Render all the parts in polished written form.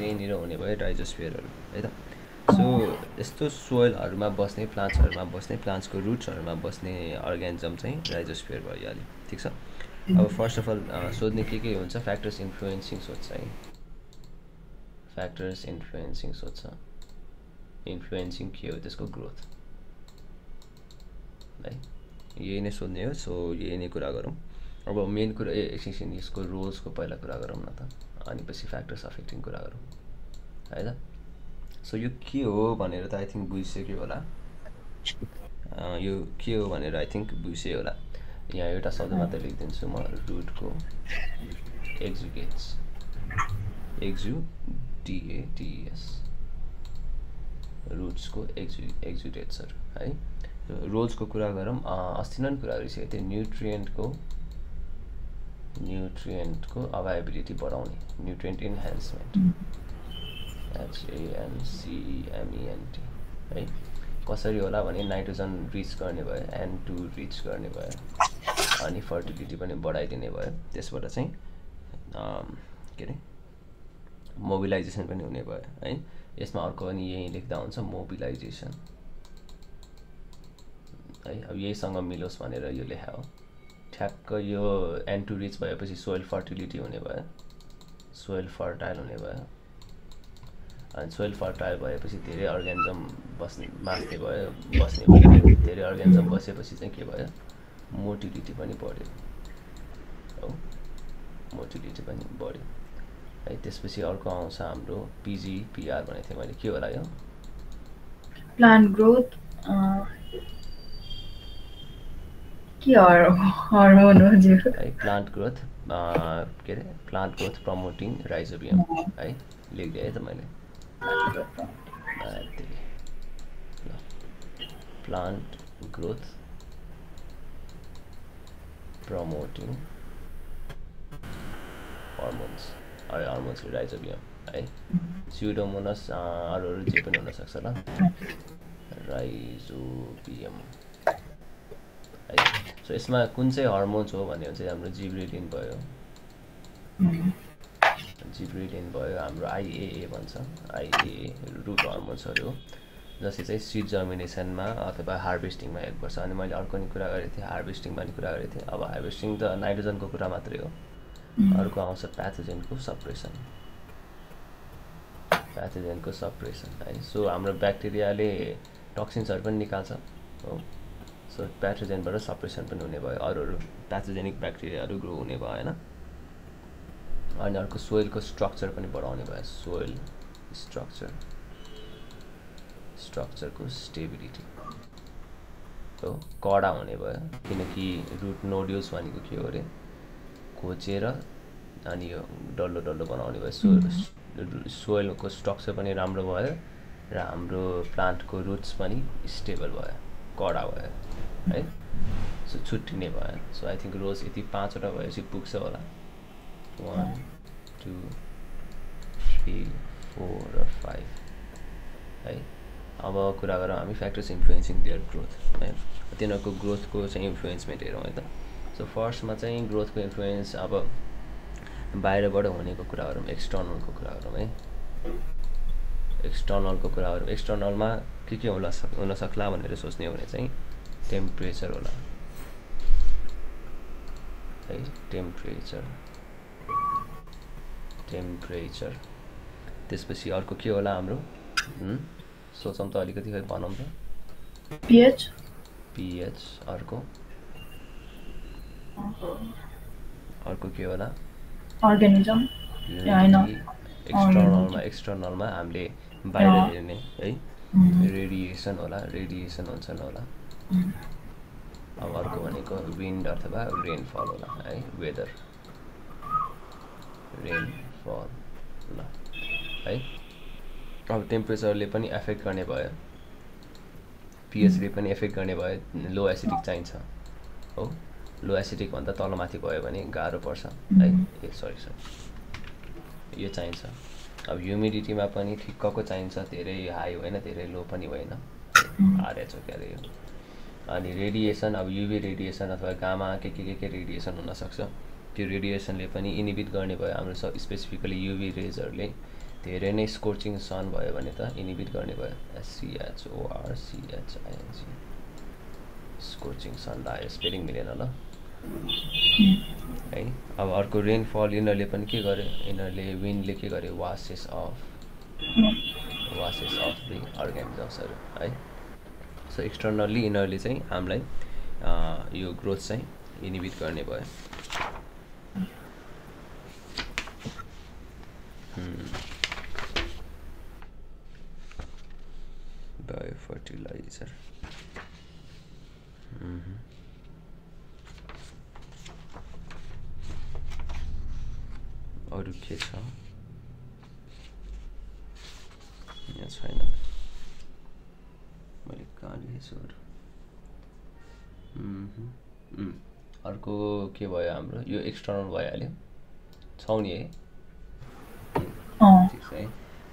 त्यहीँनिर हुने भयो राइजोस्फियरहरू है त। सो यस्तो सोइलहरूमा बस्ने प्लान्ट्सहरूमा बस्ने प्लान्ट्सको रुट्सहरूमा बस्ने अर्ग्यानिजम चाहिँ राइजोस्फियर भइहाल्यो। ठिक छ। अब फर्स्ट अफ अल सोध्ने के हुन्छ, फ्याक्टर्स इन्फ्लुएन्सिङ सोध्छ है, फ्याक्टर्स इन्फ्लुएन्सिङ सोध्छ। इन्फ्लुएन्सिङ के हो, त्यसको ग्रोथ है, यही नै सोध्ने हो। सो यही नै कुरा गरौँ। अब मेन कुरा एकछिन यसको रोल्सको पहिला कुरा गरौँ न त, अनि पछि फ्याक्टर्स अफेक्टिङ कुरा गरौँ है त। सो यो के हो भनेर त आई थिङ्क बुझिसक्यो होला। यो के हो भनेर आई थिङ्क बुझिसक्यो होला। यहाँ एउटा शब्द मात्र लेखिदिन्छु म, रुटको एक्जुगेट्स, एक्जुडिएटिएस, रुट्सको एक्जुडेट्सहरू है। रोल्सको कुरा गरौँ। अस्ति नै कुरा गरिसकेको थिएँ, न्युट्रिएन्टको अभाइबिलिटी बढाउने, न्युट्रिएन्ट इन्हान्समेन्ट, HANCEMENT है। कसरी होला भने नाइट्रोजन रिच गर्ने भयो, N2 रिच गर्ने भयो, अनि फर्टिलिटी पनि बढाइदिने भयो। त्यसबाट चाहिँ के अरे मोबिलाइजेसन पनि हुने भयो है। यसमा अर्को पनि यही लेख्दा हुन्छ, मोबिलाइजेसन है। अब यहीसँग मिलोस् भनेर यो लेखा हो ठ्याक्क। यो N2 रिच भएपछि सोइल फर्टिलिटी हुने भयो, सोइल फर्टाइल हुने भयो, अनि सोइल फर्टाइल भएपछि धेरै अर्ग्यानिजम बस्ने बाँच्ने भयो, बस्ने भयो। धेरै अर्ग्यानिजम बसेपछि चाहिँ के भयो, मोटिलिटी पनि बढ्यो हो, मोटिलिटी पनि बढ्यो है। त्यसपछि अर्को आउँछ हाम्रो PGPR भनेको थिएँ मैले, के होला यो, प्लान्ट ग्रोथ के हर्मोन हो जो है, प्लान्ट ग्रोथ के अरे प्लान्ट ग्रोथ प्रमोटिङ राइजोबियम है, लेखिदिएँ है त मैले। प्लान्ट ग्रोथ प्रमोटिङ हर्मोन्स है, हर्मोन्स राइजोबियम है। स्युडोमोनस अरू जे पनि हुनसक्छ ल, राइजोबियम है। सो यसमा कुन चाहिँ हर्मोन्स हो भने चाहिँ हाम्रो जिब्रेलिन भयो, जिब्रेलिन भयो, हाम्रो IAA भन्छ, IAA रुट हर्मोन्सहरू हो, जसले चाहिँ सिड जर्मिनेसनमा अथवा हार्भेस्टिङमा हेल्प गर्छ। अनि मैले अर्को नि कुरा गरेको थिएँ, हार्भेस्टिङमा नि कुरा गरेको थिएँ। अब हार्भेस्टिङ त नाइट्रोजनको कुरा मात्रै हो, अर्को आउँछ प्याथोजेनको सप्रेसन, प्याथोजेनको सप्रेसन है। सो हाम्रो ब्याक्टेरियाले टक्सिन्सहरू पनि निकाल्छ हो, सो प्याथोजेनबाट सप्रेसन पनि हुने भयो, अरू प्याथोजेनिक ब्याक्टेरियाहरू ग्रो हुने भयो होइन। अनि अर्को सोइलको स्ट्रक्चर पनि बढाउने भयो, सोइल स्ट्रक्चरको स्टेबिलिटी हो, कडा हुने भयो, किनकि रुट नोड्युल्स भनेको के हो अरे, खोचेर अनि यो डल्लो डल्लो बनाउने भयो। सोइलको स्ट्रक्चर पनि राम्रो भयो र हाम्रो प्लान्टको रुट्स पनि स्टेबल भयो, कडा भयो है, सो छुट्टिने भयो। सो आई थिङ्क रोज यति 5वटा भएपछि पुग्छ होला, 1 2 3 4 र 5 है। अब कुरा गरौँ हामी फ्याक्टर्स इन्फ्लुएन्सिङ देयर ग्रोथ है, तिनीहरूको ग्रोथको चाहिँ इन्फ्लुएन्समेन्ट हेरौँ है त। सो फर्स्टमा चाहिँ ग्रोथको इन्फ्लुएन्स अब बाहिरबाट हुनेको कुरा गरौँ, एक्सटर्नलको कुरा गरौँ है। एक्सटर्नलको कुरा गरौँ, एक्सटर्नलमा के हुनसक्ला भनेर सोच्ने हो भने चाहिँ टेम्परेचर होला है, टेम्परेचर। त्यसपछि अर्को के होला हाम्रो, सोचौँ त अलिकति, खै भनौँ त, pH। अर्को के होला, अर्गानिजम। एक्सटर्नलमा हामीले बाहिर हेर्ने है, रेडिएसन होला, रेडिएसन हुन्छन् होला। अब अर्को भनेको विन्ड अथवा रेनफल होला है, वेदर, रेनफल ल है। अब टेम्परेचरले पनि एफेक्ट गर्ने भयो, pHले पनि एफेक्ट गर्ने भयो। लो एसिडिक चाहिन्छ हो, लो एसिडिक भन्दा तलमाथि भयो भने गाह्रो पर्छ है, सरी यो चाहिन्छ। अब ह्युमिडिटीमा पनि ठिक्कको चाहिन्छ, धेरै हाई होइन धेरै लो पनि होइन, आरएच हो क्या अरे यो। अनि रेडिएसन, अब युभी रेडिएसन अथवा गामा के रेडिएसन हुनसक्छ, त्यो रेडिएसनले पनि इनिबिट गर्ने भयो हाम्रो स्पेसिफिकली युभी रेजहरूले धेरै नै स्कोर्चिङ सन भयो भने त इनिबिट गर्ने भयो SCHORCHING स्कोर्चिङ सन लाग्यो स्पेलिङ मिलेन ल है अब अर्को रेनफल यिनीहरूले पनि के गर्यो यिनीहरूले विन्डले के गर्यो वासेस अफ द अर्गानिजम्सहरू है सो एक्सटर्नल्ली यिनीहरूले चाहिँ हामीलाई यो ग्रोथ चाहिँ इनिबिट गर्ने भयो बायोफर्टिलाइजर अरू के छ यहाँ छैन मैले कहाँ लेखेछु अर्को के भयो हाम्रो यो एक्सटर्नल भइहाल्यो छौ नि है ठिक छ है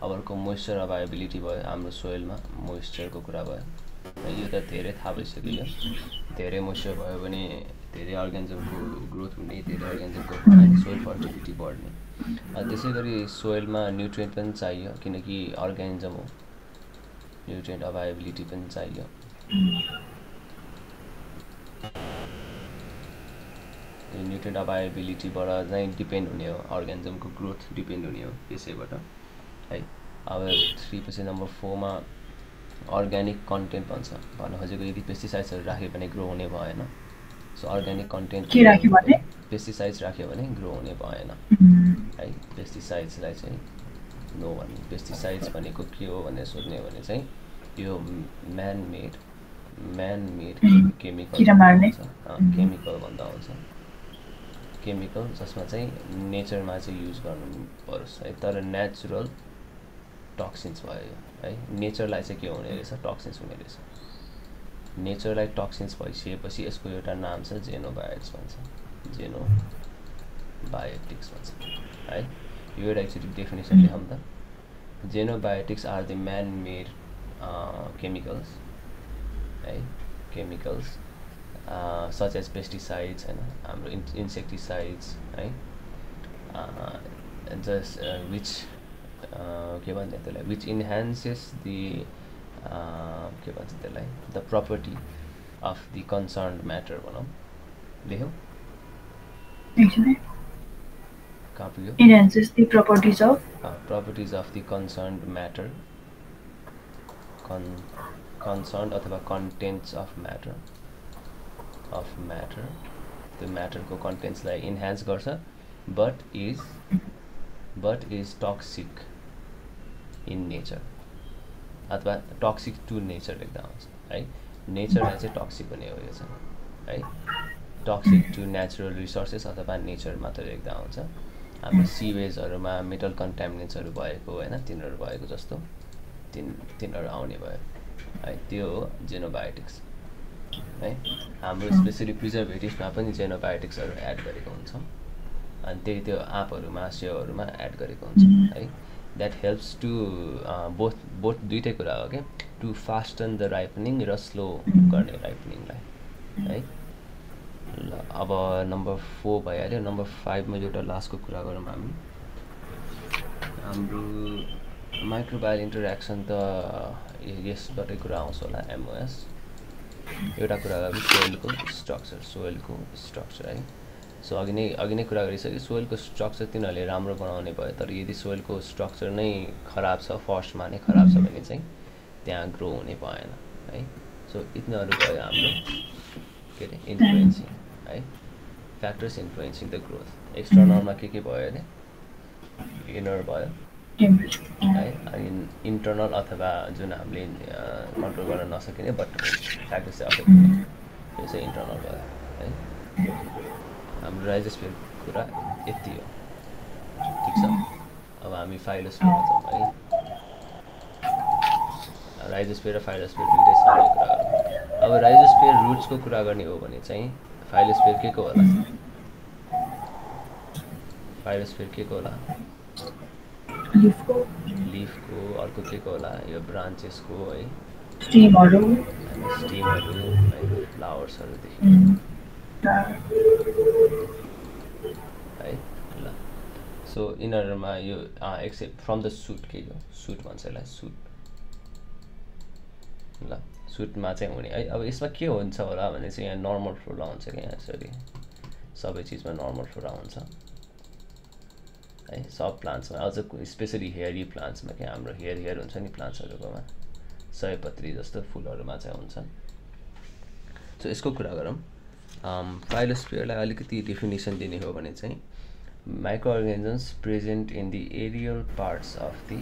अब अर्को मोइस्चर अभाइलेबिलिटी भयो हाम्रो सोइलमा मोइस्चरको कुरा भयो यो त धेरै थाहा भइसक्यो यो धेरै मोइस्चर भयो भने धेरै अर्गानिजमको ग्रोथ हुने धेरै अर्गानिजमको सोइल फर्टिलिटी बढ्ने त्यसै गरी सोइलमा न्युट्रिएन्ट पनि चाहियो किनकि अर्गानिजम हो न्युट्रिएन्ट अभाइलेबिलिटी पनि चाहियो त्यो न्युट्रिएन्ट अभाइलेबिलिटीबाट चाहिँ डिपेन्ड हुने हो अर्गानिजमको ग्रोथ डिपेन्ड हुने हो यसैबाट है अब 3 पछि नम्बर 4 मा अर्ग्यानिक कन्टेन्ट भन्छ भन्न खोजेको यदि पेस्टिसाइड्सहरू राख्यो भने ग्रो हुने भएन सो अर्ग्यानिक कन्टेन्ट के राख्यो भने पेस्टिसाइड्स राख्यो भने ग्रो हुने भएन है पेस्टिसाइड्सलाई चाहिँ नो भन्ने पेस्टिसाइड्स भनेको के हो भनेर सोध्ने हो भने चाहिँ यो म्यान मेड केमिकल भन्दा हुन्छ केमिकल जसमा चाहिँ नेचरमा चाहिँ युज गर्नु परोस् है तर नेचुरल टक्सिन्स भयो है नेचरलाई चाहिँ के हुने रहेछ टक्सिन्स हुने रहेछ नेचरलाई टक्सिन्स भइसकेपछि यसको एउटा नाम छ जेनोबायोटिक्स भन्छ जेनोबायोटिक्स भन्छ है यो एउटा एकचोटि डेफिनेसन लेखौँ त xenobiotics are the man made chemicals है chemicals such as pesticides and insecticides right just which which enhances the the property of the concerned matter enhances the properties of the concerned matter concerned अथवा contents of matter the matter को contents लाई enhance गर्छ but is toxic in nature अथवा toxic to nature लेख्दा हुन्छ है nature लाई चाहिँ toxic हुने हो यो चाहिँ है toxic to natural resources अथवा nature मात्र लेख्दा हुन्छ हाम्रो सीवेजहरुमा मेटल कन्टामिनेन्ट्सहरु भएको हैन तिनीहरु भएको जस्तो तिनीहरु आउने भयो है त्यो हो जेनोबायोटिक्स है हाम्रो स्पेशली प्रिजर्भेटिभमा पनि जेनोबायोटिक्सहरु एड गरेको हुन्छ अनि त्यही त्यो आँपहरुमा स्योहरुमा एड गरेको हुन्छ है दैट हेल्प्स टु बोथ दुईटै कुरा हो के टु फास्टन द राइपनिङ र स्लो गर्ने राइपनिङलाई है ल अब नम्बर 4 भइहाल्यो नम्बर 5 मा एउटा लास्टको कुरा गरौँ हाम्रो माइक्रोबायल इन्टरेक्सन त यसबाटै कुरा आउँछ होला एमओएस एउटा कुरा गरौँ सोइलको स्ट्रक्चर है सो अघि नै कुरा गरिसके सोइलको स्ट्रक्चर तिनीहरूले राम्रो बनाउने भयो तर यदि सोइलको स्ट्रक्चर नै खराब छ फर्स्टमा नै खराब छ भने चाहिँ त्यहाँ ग्रो हुने भएन है सो यिनीहरू भयो हाम्रो के अरे इन्फ्लुएन्सिङ है फ्याक्टर्स इन्फ्लुएन्सिङ द ग्रोथ एक्सटर्नलमा के भयो अरे इनर भयो है अनि इन्टर्नल अथवा जुन हामीले कन्ट्रोल गर्न नसकिने बट फ्याक्टर्स चाहिँ अफेक्ट हुने यो चाहिँ इन्टर्नल भयो है हाम्रो राइजोस्फियर कुरा यति हो ठिक छ अब हामी फाइलोस्फियरमा जाउँ है राइजोस्फियर र फाइलोस्फियर दुईटै सँगै कुरा गरौँ अब राइजोस्फियर रुट्सको कुरा गर्ने हो भने चाहिँ फाइलोस्फियर के को होला फाइलोस्फियर के को होला लिफको अर्को के को होला यो ब्रान्चेसको है स्टिमहरु है फ्लावर्सहरुदेखि है ल सो यिनीहरुमा यो एक्सेप्ट फ्रम द सुट के हो सुट भन्छ यसलाई सुट ल सुटमा चाहिँ हुने है अब यसमा के हुन्छ होला भने चाहिँ यहाँ नर्मल फ्लोरा हुन्छ के यहाँ सरी सबै चीजमा नर्मल फ्लोरा हुन्छ है सब प्लान्ट्समा अझ स्पेशली हेयरी प्लान्ट्समा के हाम्रो हेयर हुन्छ नि प्लान्ट्सहरुकोमा सयपत्री जस्तो फुलहरुमा चाहिँ हुन्छन् सो यसको कुरा गरौँ फाइलोस्फियरलाई अलिकति डेफिनेसन दिने हो भने चाहिँ microorganisms present in the aerial parts of the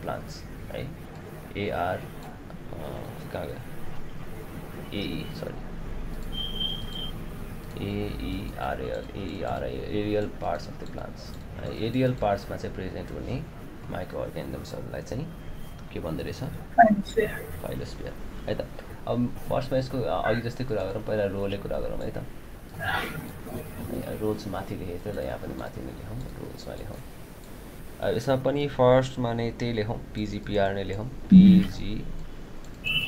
plants right AR aerial parts of the plants aerial parts मा चाहिँ present हुने microorganismहरुलाई चाहिँ के भन्दो रहेछ फाइलोस्फियर है त अब फर्स्टमा यसको अघि जस्तै कुरा गरौँ पहिला रोलले कुरा गरौँ है त रोल्स माथि लेखेको थियो ल यहाँ पनि माथि नै लेखौँ रोल्समा लेखौँ यसमा पनि फर्स्टमा नै त्यही लेखौँ पिजिपिआर नै लेखौँ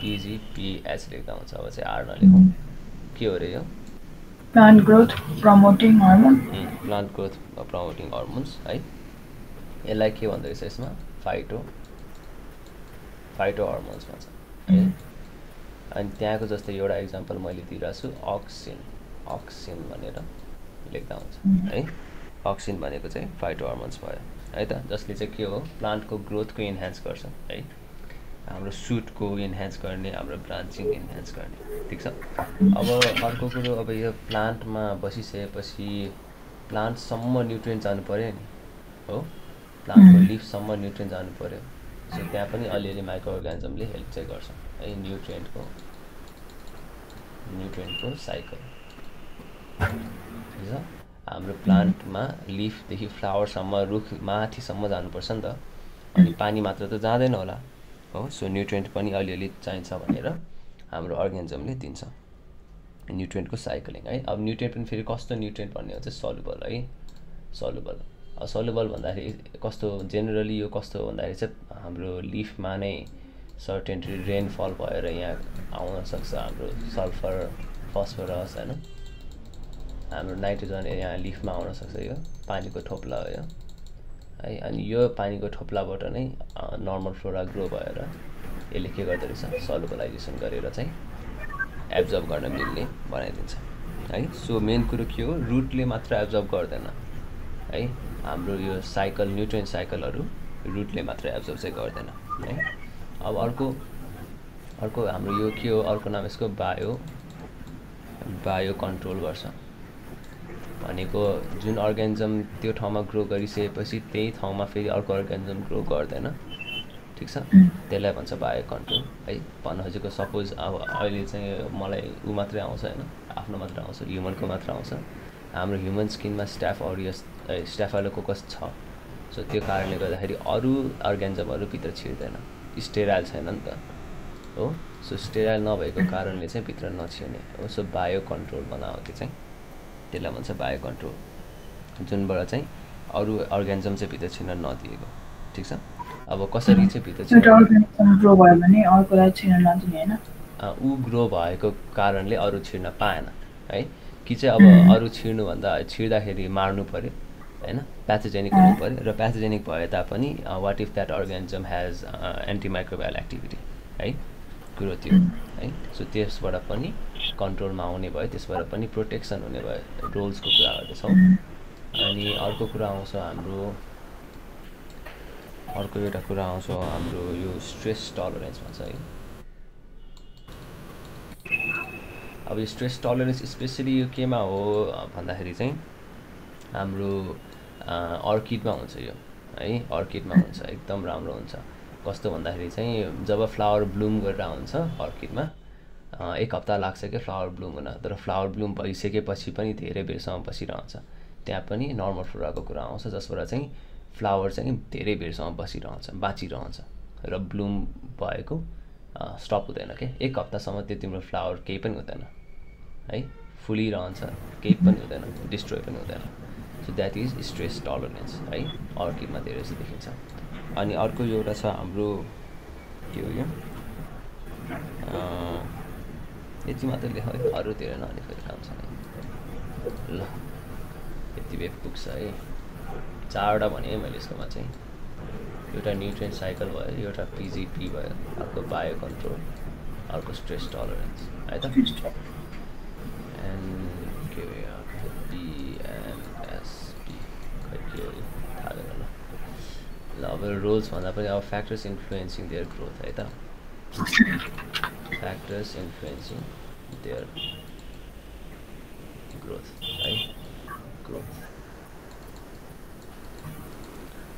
पिजिपिएच लेख्दा हुन्छ अब चाहिँ आर नलेखौँ के हो रे यो प्लान्ट ग्रोथ प्रमोटिङ हार्मोन है यसलाई के भन्दो रहेछ यसमा फाइटो हर्मोन्स भन्छ है अनि त्यहाँको जस्तै एउटा एक्जाम्पल मैले दिइरहेको छु अक्सिन भनेर लेख्दा हुन्छ है अक्सिन भनेको चाहिँ फाइटो हर्मोन्स भयो है त जसले चाहिँ के हो प्लान्टको ग्रोथको इन्हान्स गर्छ है हाम्रो सुटको इन्हान्स गर्ने हाम्रो ब्रान्चिङ इन्हान्स गर्ने ठीक छ अब अर्को कुरो अब यो प्लान्टमा बसिसकेपछि प्लान्टसम्म न्युट्रिएन्ट जानु पर्यो नि हो प्लान्टको लिफसम्म न्युट्रिएन्ट जानु पर्यो सो त्यहाँ पनि अलिअलि माइक्रो अर्गानिजमले हेल्प चाहिँ गर्छ है न्युट्रिएन्टको साइकल ठीक छ हाम्रो प्लान्टमा लिफदेखि फ्लावरसम्म रुख माथिसम्म जानुपर्छ नि त अनि पानी मात्र त जाँदैन होला हो सो न्युट्रिएन्ट पनि अलिअलि चाहिन्छ भनेर हाम्रो अर्गानिजमले दिन्छ न्युट्रिएन्टको साइक्लिङ है अब न्युट्रिएन्ट पनि फेरि कस्तो न्युट्रिएन्ट भन्ने हो चाहिँ सल्युबल है सल्युबल भन्दाखेरि कस्तो जेनरली यो कस्तो भन्दाखेरि चाहिँ हाम्रो लिफमा नै सर्टेन रेनफल भएर यहाँ आउन सक्छ हाम्रो सल्फर फस्फरस हैन हाम्रो नाइट्रोजन यहाँ लिफमा आउन सक्छ यो पानीको थोप्ला हो यो है अनि यो पानीको थोप्लाबाट नै नर्मल फ्लोरा ग्रो भएर यसले के गर्दो रहेछ सल्युबलाइजेसन गरेर चाहिँ एब्जर्ब गर्न मिल्ने बनाइदिन्छ है सो मेन कुरो के हो रुटले मात्र एब्जर्ब गर्दैन है हाम्रो यो साइकल न्युट्रिएन्ट साइकलहरु रुटले मात्र एब्जर्ब चाहिँ गर्दैन है अब अर्को हाम्रो यो के हो अर्को नाम यसको बायो कन्ट्रोल गर्छ भनेको जुन अर्गानिजम त्यो ठाउँमा ग्रो गरिसकेपछि त्यही ठाउँमा फेरि अर्को अर्गानिजम ग्रो गर्दैन ठीक छ त्यसलाई भन्छ बायो कन्ट्रोल है भन्न खोजेको सपोज अब अहिले चाहिँ मलाई उ मात्रै आउँछ हैन आफ्नो मात्र आउँछ ह्युमनको मात्र आउँछ हाम्रो ह्युमन स्किनमा स्टाफाइलोकोकस छ सो त्यो कारणले गर्दाखेरि अरु अर्गानिजमहरु भित्र छिर्दैन स्टेराइल छैन नि त हो सो स्टेराइल नभएको कारणले चाहिँ भित्र नछिर्ने हो सो बायो कन्ट्रोल बनाओ के चाहिँ त्यसलाई भन्छ बायो कन्ट्रोल जुनबाट चाहिँ अरु अर्गानिजम चाहिँ भित्र छिर्न नदिएको ठीक छ अब कसरी चाहिँ भित्र छिर्न ग्रो भयो भने अर्कोलाई छिर्न नदिने हैन उ ग्रो भएको कारणले अरु छिर्न पाएन है कि चाहिँ अब अरु छिर्नु भन्दा छिर्दाखेरि मार्नु पर्यो हैन प्याथोजेनिक हुनु पर्यो र प्याथोजेनिक भए तापनि what if that organism has antimicrobial activity है कुरो त्यो है सो त्यसबाट पनि कन्ट्रोलमा आउने भयो त्यसबाट पनि प्रोटेक्सन हुने भयो रोल्सको कुरा गर्दैछौँ अनि अर्को कुरा आउँछ हाम्रो अर्को एउटा कुरा आउँछ हाम्रो यो स्ट्रेस टलरेन्स भन्छ है अब यो स्ट्रेस टलरेन्स स्पेशली यो केमा हो भन्दाखेरि चाहिँ हाम्रो अर्किडमा हुन्छ यो है अर्किडमा हुन्छ एकदम राम्रो हुन्छ कस्तो भन्दाखेरि चाहिँ जब फ्लावर ब्लुम गरेर हुन्छ अर्किडमा एक हप्ता लाग्छ के फ्लावर ब्लुम हुन तर फ्लावर ब्लुम भइसकेपछि पनि धेरै बेरसम्म बसिरहन्छ त्यहाँ पनि नर्मल फ्लोराको कुरा आउँछ जसबाट चाहिँ फ्लावर चाहिँ धेरै बेरसम्म बसिरहन्छ बाँचिरहन्छ र ब्लुम भएको स्टप हुँदैन के एक हप्तासम्म त्यो तिम्रो फ्लावर केही पनि हुँदैन है फुलिरहन्छ केही पनि हुँदैन डिस्ट्रोय पनि हुँदैन so that is stress tolerance है अर्किडमा धेरै जस्तो देखिन्छ अनि अर्को एउटा छ हाम्रो के हो यो यति मात्र लेख है अरूतिर नलेखेको काम छ ल यति बेग पुग्छ है चारवटा भने मैले यसकोमा चाहिँ एउटा न्युट्रिएन्ट साइकल भयो, एउटा पिजिपी भयो, अर्को बायो कन्ट्रोल, अर्को स्ट्रेस टलरेन्स है त। एन्ड के बिएमएसपी खै के हो थाहा छैन ल। ल अब रोल्स भन्दा पनि अब फ्याक्टर्स इन्फ्लुएन्सिङ देयर ग्रोथ है त। फ्याक्टर्स इन्फ्लुएन्सिङ देयर ग्रोथ है, ग्रोथ।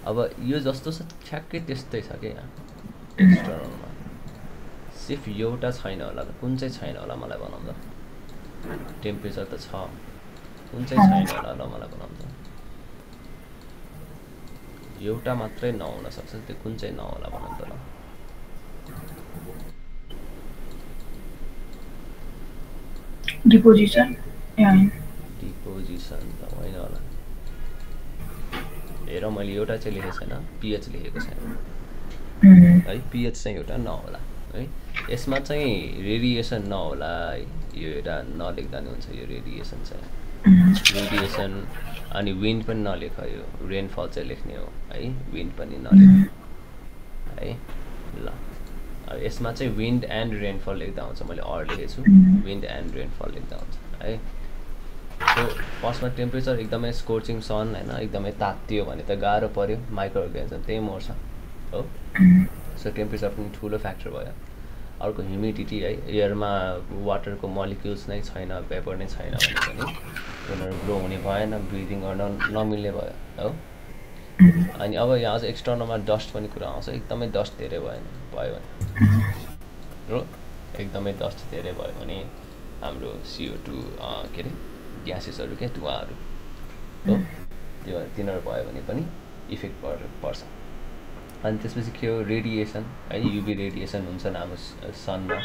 अब यो जस्तो छ ठ्याक्कै त्यस्तै छ क्या यहाँ एक्सटर्नलमा, सिर्फ एउटा छैन होला त। कुन चाहिँ छैन होला मलाई बनाउँदा? टेम्परेचर त छ, कुन चाहिँ छैन होला ल मलाई बनाउँदा? एउटा मात्रै नहुन सक्छ, त्यो कुन चाहिँ नहोला बनाउँदा ल? डिपोजिसन डिपोजिसन त होइन होला। हेर मैले एउटा चाहिँ लेखेको छैन, पिएच लेखेको छैन है। पिएच चाहिँ एउटा नहोला है। यसमा चाहिँ रेडिएसन नहोला है, यो एउटा नलेख्दा नि हुन्छ। यो रेडिएसन चाहिँ रेडिएसन, अनि विन्ड पनि नलेख, यो रेनफल चाहिँ लेख्ने हो है, विन्ड पनि नलेख है। ल अब यसमा चाहिँ विन्ड एन्ड रेनफल लेख्दा हुन्छ, मैले लेखेको छु, विन्ड एन्ड रेनफल लेख्दा हुन्छ है। सो फर्स्टमा टेम्परेचर एकदमै स्कोर्चिङ सन होइन, एकदमै तात्तियो भने त गाह्रो पऱ्यो, माइक्रो अर्गानिजम त्यही मर्छ हो। सो टेम्परेचर पनि ठुलो फ्याक्टर भयो। अर्को ह्युमिडिटी है, एयरमा वाटरको मलिक्युल्स नै छैन, पेपर नै छैन भने पनि उनीहरू ग्रो हुने भएन, ब्रिदिङ गर्न नमिल्ने भयो हो। अनि अब यहाँ चाहिँ एक्सटर्नलमा डस्ट पनि कुरा आउँछ। एकदमै डस्ट धेरै भयो भने हो, एकदमै डस्ट धेरै भयो भने हाम्रो CO2 के अरे ग्यासेसहरू क्या, धुवाहरू हो, त्यो तिनीहरू भयो भने पनि इफेक्ट पर्छ। अनि त्यसपछि के हो रेडिएसन है, युभी रेडिएसन हुन्छ हाम्रो सनमा,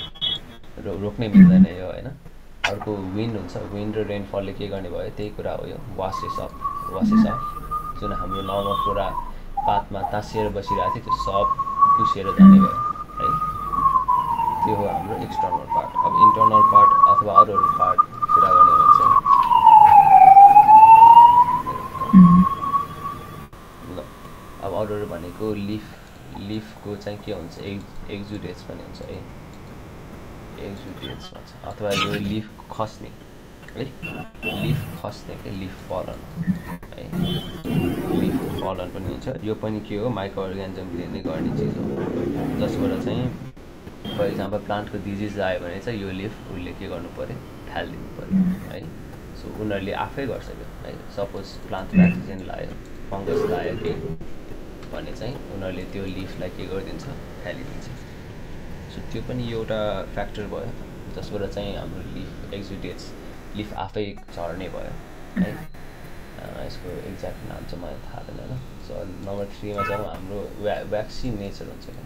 रोक्नै मिल्दैन यो होइन। अर्को विन्ड हुन्छ, विन्ड र रेनफलले के गर्ने भयो त्यही कुरा हो, यो वासेस अफ जुन हाम्रो नर्मल पुरा पातमा तासिएर बसिरहेको थियो त्यो सब पुसेर जाने भयो है। त्यो हो हाम्रो एक्सटर्नल पार्ट। अब इन्टर्नल पार्ट अथवा अरू पार्ट कुरा गर्ने भने चाहिँ ल अब अरू भनेको लिफको चाहिँ के हुन्छ, एक्जुडेट्स पनि हुन्छ है, एक्जुडेट्स भन्छ, अथवा यो लिफ खस्ने है, लिफ खस्ने के लिफ फलन है, लिफ फलन पनि हुन्छ। यो पनि के हो, माइक्रो अर्गानिजमले नै गर्ने चिज हो, जसबाट चाहिँ फर इक्जाम्पल प्लान्टको डिजिज आयो भने चाहिँ यो लिफ उसले के गर्नु पऱ्यो, फालिदिनु पऱ्यो है। सो उनीहरूले आफै गर्छ त्यो है। सपोज प्लान्ट प्याथोजेन लायो, फङ्गस लायो के भने चाहिँ उनीहरूले त्यो लिफलाई के गरिदिन्छ, फालिदिन्छ। सो त्यो पनि एउटा फ्याक्टर भयो जसबाट चाहिँ हाम्रो लिफ एक्जुडेट्स, लिफ आफै झर्ने भयो है। यसको एक्ज्याक्ट नाम चाहिँ मलाई थाहा छैन ल। सो नम्बर 3 मा जाउँ, हाम्रो भ्याक्सिनेचर हुन्छ क्या,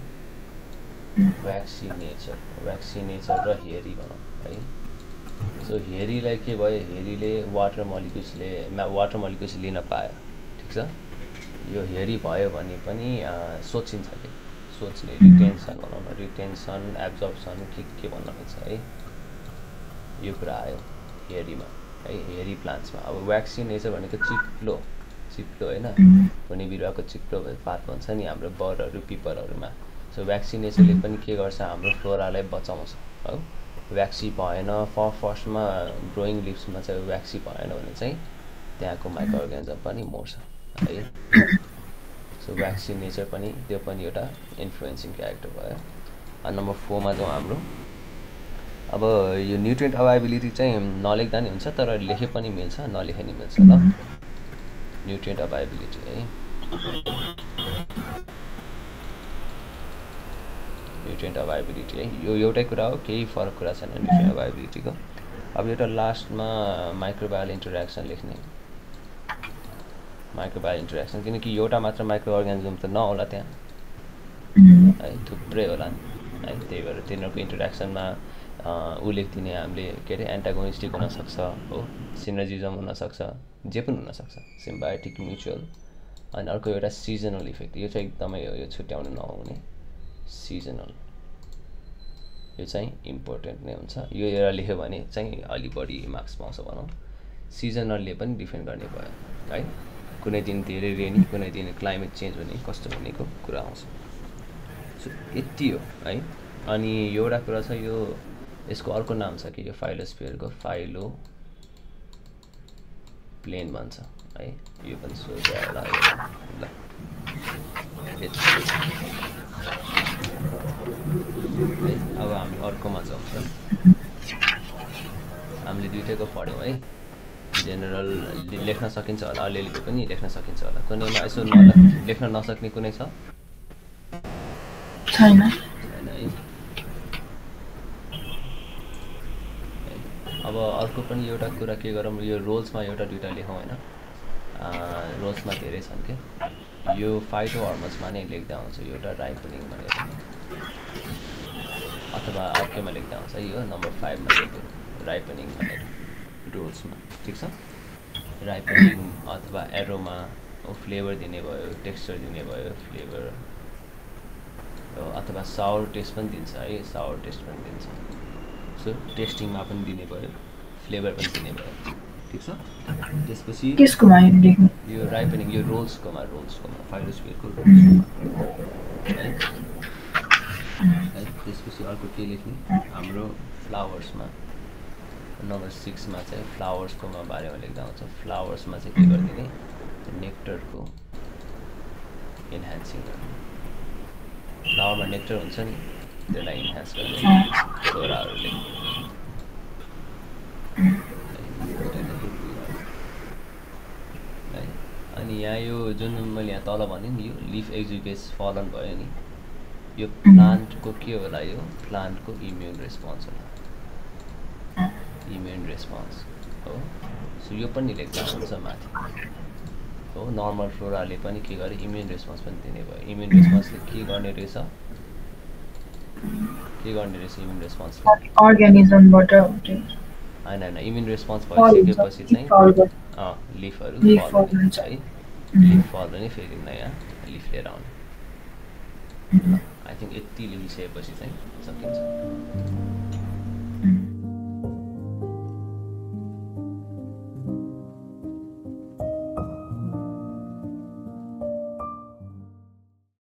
भ्याक्सिनेचर र हेरी भनौँ है। सो हेरीलाई के भयो, हेरीले वाटर मलिक्युल्स लिन पायो, ठिक छ। यो हेरी भयो भने पनि सोचिन्छ कि, सोच्ने रिटेन्सन भनौँ न, रिटेन्सन एब्जर्प्सन के भन्न मिल्छ है, यो कुरा आयो हेरीमा है, हेरी प्लान्ट्समा। अब भ्याक्सिनेचर भनेको चिप्लो होइन, कुनै बिरुवाको चिप्लो पात भन्छ नि हाम्रो बरहरू पिपरहरूमा। सो भ्याक्सिनेचरले पनि के गर्छ, हाम्रो फ्लोरालाई बचाउँछ हो। भ्याक्सी भएन, फर्स्टमा ग्रोइङ लिप्समा चाहिँ भ्याक्सी भएन भने चाहिँ त्यहाँको माइक्रो अर्गानिजम पनि मर्छ है। सो भ्याक्सिनेचर पनि त्यो पनि एउटा इन्फ्लुएन्सिङ क्यारेक्टर भयो। नम्बर 4 मा जाउँ हाम्रो। अब यो न्युट्रिएन्ट अभाइबिलिटी चाहिँ नलेख्दा नि हुन्छ, तर लेखे पनि मिल्छ, नलेखे नि मिल्छ ल। न्युट्रिएन्ट अभाइबिलिटी है, न्युट्रिएन्ट अभाइबिलिटी है, यो एउटै कुरा हो, केही फरक कुरा छैन न्युट्रिएन्ट अभाइबिलिटीको। अब एउटा लास्टमा माइक्रोबायल इन्टरेक्सन लेख्ने, माइक्रोबायल इन्टरेक्सन, किनकि एउटा मात्र माइक्रो अर्गानिजम त नहोला त्यहाँ है, थुप्रै होला नि है। त्यही भएर तिनीहरूको इन्टरेक्सनमा उल्लेख दिने हामीले के अरे एन्टागोनिस्टिक हुनसक्छ हो, सिनर्जिजम हुनसक्छ, जे पनि हुनसक्छ, सिम्बायोटिक, म्युचुअल। अनि अर्को एउटा सिजनल इफेक्ट, यो चाहिँ एकदमै हो, यो छुट्याउनु नहुने, सिजनल, यो चाहिँ इम्पोर्टेन्ट नै हुन्छ। यो एउटा लेख्यो भने चाहिँ अलि बढी मार्क्स पाउँछ भनौँ। सिजनलले पनि डिफेन्ड गर्ने भयो है। कुनै दिन धेरै रेनी कुनै दिन क्लाइमेट चेन्ज हुने कस्तो हुनेको कुरा आउँछ सो यति हो है अनि एउटा कुरा छ यो यसको अर्को नाम छ कि यो फाइलोस्फियरको फाइलो प्लेन भन्छ है यो पनि सोध्या होला ल अब हामी अर्कोमा जाउँ हामीले दुईटैको पढ्यौँ है जेनरल लेख्न सकिन्छ होला अलिअलि पनि लेख्न सकिन्छ होला कुनैमा यसो लेख्न नसक्ने कुनै छ छैन है अब अर्को पनि एउटा कुरा के गरौँ यो रोल्समा एउटा दुईटा लेखौँ होइन रोल्समा धेरै छन् के यो फाइटोहर्मोन्समा नै लेख्दा हुन्छ एउटा राइपनिङ भनेर अथवा अर्कैमा लेख्दा हुन्छ यो नम्बर 5 मा लेख्यो राइपनिङ भनेर रोल्समा ठिक छ राइपनिङ अथवा एरोमा फ्लेभर दिने भयो टेक्सचर दिने भयो फ्लेभर अथवा सावर टेस्ट पनि दिन्छ है सावर टेस्ट पनि दिन्छ सो टेस्टिङमा पनि दिने भयो फ्लेभर पनि दिने भयो ठिक छ त्यसपछि केसकोमा लेख्नु यो राइपनिङ यो रोल्सकोमा फाइलोस्फियरको रोल्सकोमा है त्यसपछि अर्को के लेख्ने हाम्रो फ्लावर्समा नम्बर 6 मा चाहिँ फ्लावर्सकोमा बारेमा लेख्दा हुन्छ फ्लावर्समा चाहिँ के गरिदिने नेक्टरको इन्हान्सिङ गर्ने फ्लावरमा नेक्टर हुन्छ नि त्यसलाई इन्हान्स गर्ने छोराहरूले है अनि यहाँ यो जुन मैले यहाँ तल भने नि यो लिफ एक्जिक्युस फलन भयो नि यो प्लान्टको के होला यो प्लान्टको इम्युन रेस्पोन्स होला इम्युन रेस्पोन्स हो सो यो पनि लेख्दा हुन्छ माथि हो नर्मल फ्लोराले पनि के गरे इम्युन रेस्पोन्स पनि दिने भयो इम्युन रेस्पोन्सले के गर्ने रहेछ इम्युन रेस्पोन्सले अर्गानिजमबाट होइन इम्युन रेस्पोन्स भइसकेपछि चाहिँ लिफहरू फल्छ है लिफ फल्यो नि फेरि नयाँ लिफ लिएर आउने आई थिङ्क यति लेखिसकेपछि चाहिँ सकिन्छ